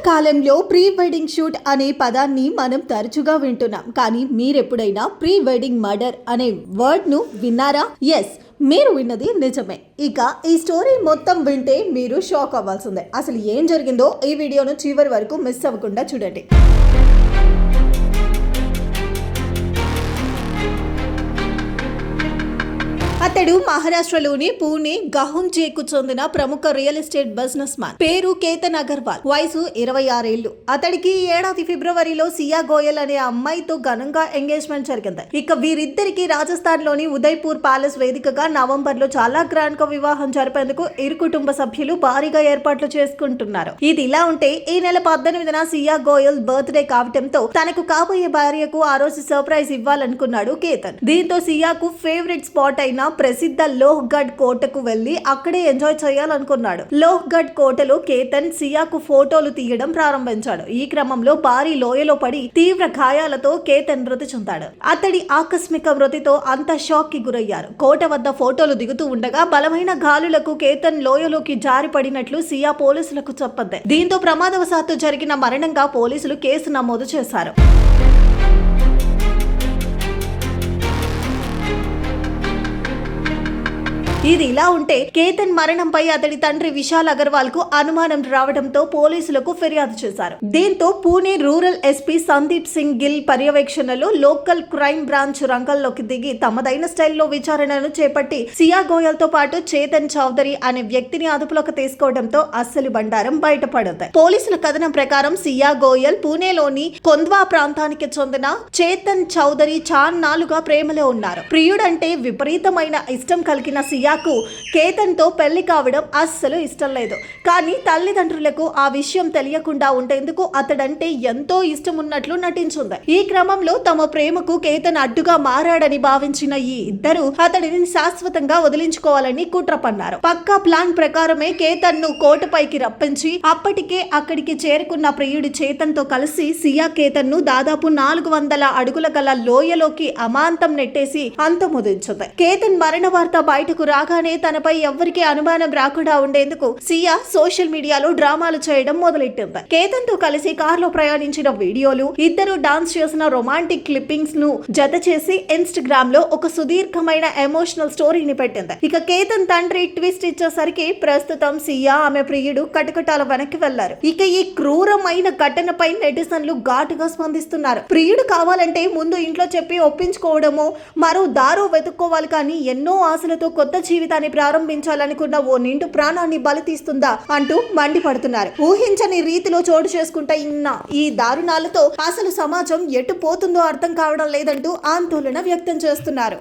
కాలంలో pre wedding shoot అనే పదాన్ని మనం తరచుగా వింటున్నాం. కానీ మీరెప్పుడైనా ప్రీ వెడ్డింగ్ మర్డర్ అనే వర్డ్ను విన్నారా? ఎస్, మీరు విన్నది నిజమే. ఇక ఈ స్టోరీ మొత్తం వింటే మీరు షాక్ అవ్వాల్సిందే. అసలు ఏం జరిగిందో ఈ వీడియోను చివరి వరకు మిస్ అవ్వకుండా చూడండి. అతడు మహారాష్ట్రలోని పూణే గహుంజేకు చెందిన ప్రముఖ రియల్ ఎస్టేట్ బిజినెస్ మ్యాన్. పేరు కేతన్ అగర్వాల్. వయసు 26 ఏళ్లు. అతడికి ఈ ఏడాది ఫిబ్రవరిలో సియా గోయల్ అనే అమ్మాయితో ఘనంగా ఎంగేజ్మెంట్ జరిగింది. ఇక వీరిద్దరికి రాజస్థాన్ లోని ఉదయ్పూర్ ప్యాలెస్ వేదికగా నవంబర్ లో చాలా గ్రాండ్ గా వివాహం జరిపేందుకు ఇరు కుటుంబ సభ్యులు భారీగా ఏర్పాట్లు చేసుకుంటున్నారు. ఇది ఇలా ఉంటే ఈ నెల 18న సియా గోయల్ బర్త్డే కావటంతో తనకు కాబోయే భార్యకు ఆ రోజు సర్ప్రైజ్ ఇవ్వాలనుకున్నాడు కేతన్. దీంతో సియాకు ఫేవరెట్ స్పాట్ అయిన ప్రసిద్ధ లోహ్గఢ్ కోటకు వెళ్లి అక్కడే ఎంజాయ్ చేయాలనుకున్నాడు. లోహ్గఢ్ కోటలో కేతన్ సియాకు ఫోటోలు తీయడం ప్రారంభించాడు. ఈ క్రమంలో భారీ లోయలో పడి తీవ్ర గాయాలతో కేతన్ మృతి చెందాడు. అతడి ఆకస్మిక మృతితో అంతా షాక్ కి గురయ్యారు. కోట వద్ద ఫోటోలు దిగుతూ ఉండగా బలమైన గాలులకు కేతన్ లోయలోకి జారి పడినట్లు సియా పోలీసులకు చెప్పింది. దీంతో ప్రమాదవశాత్తు జరిగిన మరణంగా పోలీసులు కేసు నమోదు చేశారు. ఇది ఇలా ఉంటే కేతన్ మరణంపై అతడి తండ్రి విశాల్ అగర్వాల్ కు అనుమానం రావడంతో పోలీసులకు ఫిర్యాదు చేశారు. దీంతో పూణే రూరల్ ఎస్పీ సందీప్ సింగ్ గిల్ పర్యవేక్షణలో లోకల్ క్రైమ్ బ్రాంచ్ రంగంలోకి దిగి తమదైన స్టైల్లో విచారణను చేపట్టి సియా గోయల్ తో పాటు చేతన్ చౌదరి అనే వ్యక్తిని అదుపులోకి తీసుకోవడంతో అస్సలు బండారం బయటపడింది. పోలీసుల కథనం ప్రకారం సియా గోయల్ పూణేలోని కొంద్వా ప్రాంతానికి చెందిన చేతన్ చౌదరి చాన్నాళ్లుగా ప్రేమలో ఉన్నారు. ప్రియుడంటే విపరీతమైన ఇష్టం కలిగిన సియా కేతన్ తో పెళ్లి కావడం అస్సలు ఇష్టం లేదు. కానీ తల్లిదండ్రులకు ఆ విషయం తెలియకుండా ఉండేందుకు అతడంటే ఎంతో ఇష్టం ఉన్నట్లు నటించింది. ఈ క్రమంలో తమ ప్రేమకు కేతన్ అడ్డుగా మారాడని భావించిన ఈ ఇద్దరు అతడిని శాశ్వతంగా వదిలించుకోవాలని కుట్ర పన్నారు. పక్కా ప్లాన్ ప్రకారమే కేతన్ ను కోటపైకి రప్పించి అప్పటికే అక్కడికి చేరుకున్న ప్రియుడి చేతన్ తో కలిసి సియా కేతన్ ను దాదాపు 400 అడుగుల గల లోయలోకి అమాంతం నెట్టేసి అంతమొదించింది. కేతన్ మరణ వార్త బయటకు రాగానే తనపై ఎవ్వరికీ అనుమానం రాకుండా ఉండేందుకు సియా సోషల్ మీడియాలో డ్రామాలు చేయడం మొదలెట్టింది. కేతన్ తో కలిసి కారులో ప్రయాణించిన వీడియోలు, ఇద్దరు డాన్స్ చేసిన రొమాంటిక్ క్లిప్పింగ్స్ ను జత చేసి ఇన్స్టాగ్రామ్ లో ఒక సుదీర్ఘమైన ఎమోషనల్ స్టోరీని పెట్టింది. ఇక కేతన్ తండ్రి ట్విస్ట్ ఇచ్చేసరికి ప్రస్తుతం సియా ఆమె ప్రియుడు కటకటాల వెనక్కి వెళ్లారు. ఇక ఈ క్రూరమైన ఘటనపై నెటిజన్లు ఘాటుగా స్పందిస్తున్నారు. ప్రియుడు కావాలంటే ముందు ఇంట్లో చెప్పి ఒప్పించుకోవడమో మరో దారో వెతుక్కోవాలి, కానీ ఎన్నో ఆశలతో కొత్త జీవితాన్ని ప్రారంభించాలనుకున్న ఓ నిండు ప్రాణాన్ని బలి తీస్తుందా అంటూ మండిపడుతున్నారు. ఊహించని రీతిలో చోటు చేసుకుంటున్న ఈ దారుణాలతో అసలు సమాజం ఎటు పోతుందో అర్థం కావడం లేదంటూ ఆందోళన వ్యక్తం చేస్తున్నారు.